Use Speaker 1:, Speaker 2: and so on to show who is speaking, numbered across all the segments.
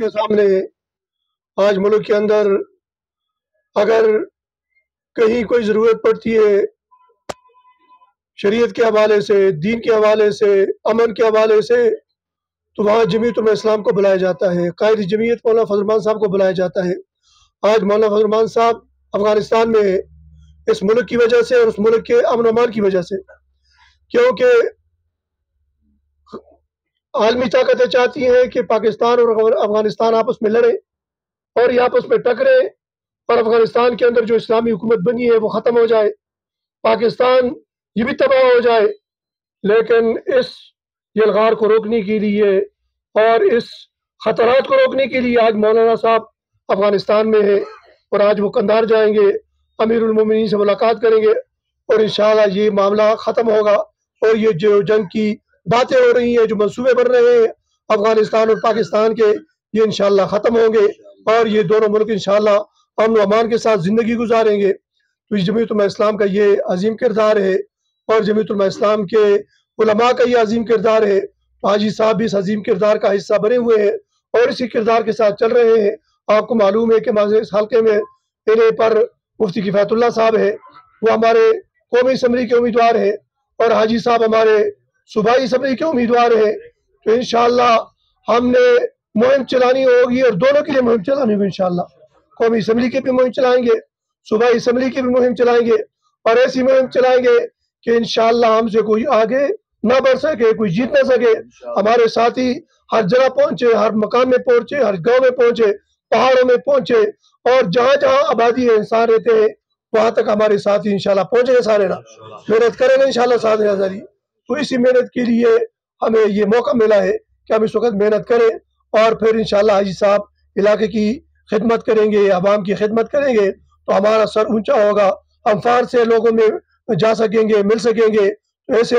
Speaker 1: کے سامنے آج ملک کے اندر اگر کہیں کوئی ضرورت پڑتی ہے شریعت کے حوالے سے، دین کے حوالے سے، امن کے حوالے سے، تو وہاں جمعیت الاسلام کو بلایا جاتا ہے، قائد جمعیت مولانا فضل الرحمان صاحب کو بلایا جاتا ہے۔ آج مولانا فضل الرحمان صاحب افغانستان میں اس ملک کی وجہ سے اور اس ملک کے امن و امان کی وجہ سے، کیونکہ عالمی طاقتیں چاہتی ہیں کہ پاکستان اور افغانستان آپس میں لڑیں اور یہ آپس میں ٹکرے اور افغانستان کے اندر جو اسلامی حکومت بنی ہے وہ ختم ہو جائے، پاکستان یہ بھی تباہ ہو جائے۔ لیکن اس یلغار کو روکنے کے لیے اور اس خطرات کو روکنے کے لیے آج مولانا صاحب افغانستان میں ہیں اور آج وہ قندھار جائیں گے، امیر المومنین سے ملاقات کریں گے اور انشاءاللہ یہ معاملہ ختم ہوگا اور یہ جو جنگ کی باتیں ہو رہی ہیں، جو منصوبے بن رہے ہیں افغانستان اور پاکستان کے، یہ انشاءاللہ ختم ہوں گے اور یہ دونوں ملک انشاءاللہ امن و امان کے ساتھ زندگی گزاریں گے۔ تو جمعیت الاسلام کا یہ عظیم کردار ہے اور جمعیت الاسلام کے علماء کا یہ عظیم کردار ہے۔ حاجی صاحب بھی اس عظیم کردار کا حصہ بنے ہوئے ہیں اور اسی کردار کے ساتھ چل رہے ہیں۔ آپ کو معلوم ہے کہ اس حلقے میں میرے پر مفتی کفایت اللہ صاحب ہیں، وہ ہمارے قومی اسمبلی کے امیدوار ہیں اور حاجی صاحب ہمارے صوبائی اسمبلی کے امیدوار ہیں۔ تو انشاءاللہ ہم نے مہم چلانی ہوگی اور دونوں کے لیے مہم چلانی ہوگی انشاءاللہ۔ قومی اسمبلی کی بھی مہم چلائیں گے، صوبائی اسمبلی کی بھی مہم چلائیں گے اور ایسی مہم چلائیں گے کہ انشاءاللہ ہم سے کوئی آگے نہ بڑھ سکے، کوئی جیت نہ سکے۔ ہمارے ساتھی ہر جگہ پہنچے، ہر مقام میں پہنچے، ہر گاؤں میں پہنچے، پہاڑوں میں پہنچے اور جہاں جہاں آبادی ہے، انسان رہتے ہیں، وہاں تک ہمارے ساتھی انشاءاللہ پہنچے گے سارے نا، محنت کریں گے انشاءاللہ ساتھ آزادی۔ تو اسی محنت کے لیے ہمیں یہ موقع ملا ہے کہ ہم اس وقت محنت کریں اور پھر انشاءاللہ حاجی صاحب علاقے کی خدمت کریں گے، عوام کی خدمت کریں گے تو ہمارا سر اونچا ہوگا، ہم فار سے لوگوں میں جا سکیں گے، مل سکیں گے۔ تو ایسے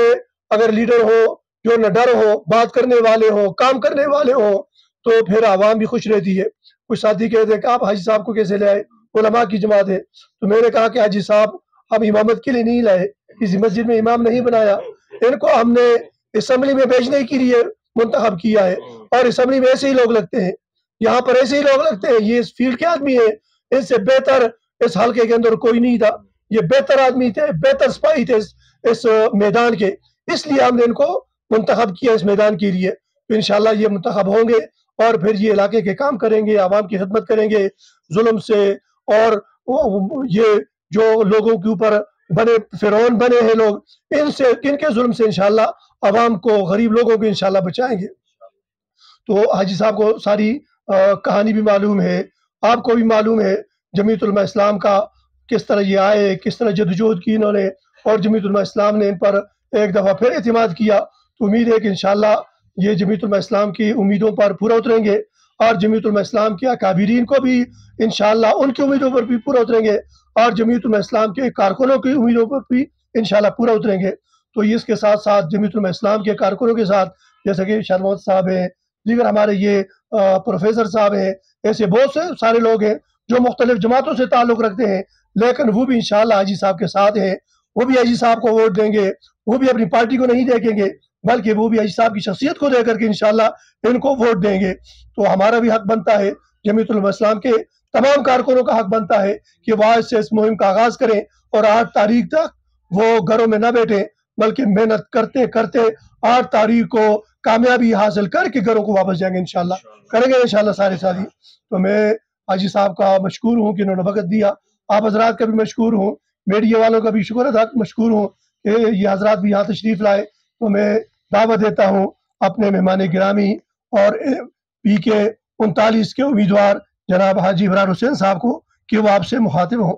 Speaker 1: اگر لیڈر ہو جو نہ ڈر ہو، بات کرنے والے ہوں، کام کرنے والے ہوں، تو پھر عوام بھی خوش رہتی ہے۔ کچھ ساتھی کہتے ہیں کہ آپ حاجی صاحب کو کیسے لے آئے، علماء کی جماعت ہے۔ تو میں نے کہا کہ حاجی صاحب ہم امامت کے لیے نہیں لائے، کسی مسجد میں امام نہیں بنایا، ان کو ہم نے اسمبلی میں بھیجنے کے لیے منتخب کیا ہے اور اسمبلی میں ایسے ہی لوگ لگتے ہیں، یہاں پر ایسے ہی لوگ لگتے ہیں، یہ اس فیلڈ کے آدمی ہیں، ان سے بہتر اس حلقے کے اندر کوئی نہیں تھا، یہ بہتر آدمی تھے، بہتر سپاہی تھے اس میدان کے، اس لیے ہم نے ان کو منتخب کیا اس میدان کے لیے۔ تو انشاءاللہ یہ منتخب ہوں گے اور پھر یہ علاقے کے کام کریں گے، عوام کی خدمت کریں گے، ظلم سے اور یہ جو لوگوں کے اوپر بنے فرعون بنے ہیں لوگ، ان کے ظلم سے انشاءاللہ عوام کو، غریب لوگوں کو انشاءاللہ بچائیں گے۔ تو حاجی صاحب کو ساری کہانی بھی معلوم ہے، آپ کو بھی معلوم ہے جمعیت علماء اسلام کا کس طرح یہ آئے، کس طرح جدوجہد کی انہوں نے اور جمعیت علماء اسلام نے ان پر ایک دفعہ پھر اعتماد کیا۔ تو امید ہے کہ انشاءاللہ یہ جمعیت علماء اسلام کی امیدوں پر پورا اتریں گے اور جمعیت علماء اسلام کے اکابرین کو بھی انشاءاللہ ان کی امیدوں پر بھی پورا اتریں گے اور جمعیت علماء اسلام کے کارکنوں کی امیدوں پر بھی انشاءاللہ پورا اتریں گے۔ تو اس کے ساتھ ساتھ جمعیت علماء اسلام کے کارکنوں کے ساتھ جیسے کہ شاہ محمد صاحب ہیں، دیگر ہمارے یہ پروفیسر صاحب ہیں، ایسے بہت سے سارے لوگ ہیں جو مختلف جماعتوں سے تعلق رکھتے ہیں، لیکن وہ بھی انشاءاللہ حاجی صاحب کے ساتھ ہیں، وہ بھی حاجی صاحب کو ووٹ دیں گے، وہ بھی اپنی پارٹی کو نہیں دیکھیں گے بلکہ وہ بھی حاجی صاحب کی شخصیت کو دے کر کے انشاءاللہ ان کو ووٹ دیں گے۔ تو ہمارا بھی حق بنتا ہے، جمعیت علماء اسلام کے تمام کارکنوں کا حق بنتا ہے کہ وہ آج سے اس مہم کا آغاز کریں اور 8 تاریخ تک وہ گھروں میں نہ بیٹھیں بلکہ محنت کرتے کرتے 8 تاریخ کو کامیابی حاصل کر کے گھروں کو واپس جائیں گے انشاءاللہ، کریں گے انشاءاللہ سارے ساتھی۔ تو میں حاجی صاحب کا مشکور ہوں کہ انہوں نے وقت دیا، آپ حضرات کا بھی مشکور ہوں، میڈیا والوں کا بھی شکر ادا مشکور ہوں کہ یہ حضرات بھی یہاں تشریف لائے۔ تو میں دعوت دیتا ہوں اپنے مہمان گرامی اور پی کے 39 کے امیدوار جناب حاجی عمران حسین صاحب کو کہ وہ آپ سے مخاطب ہوں۔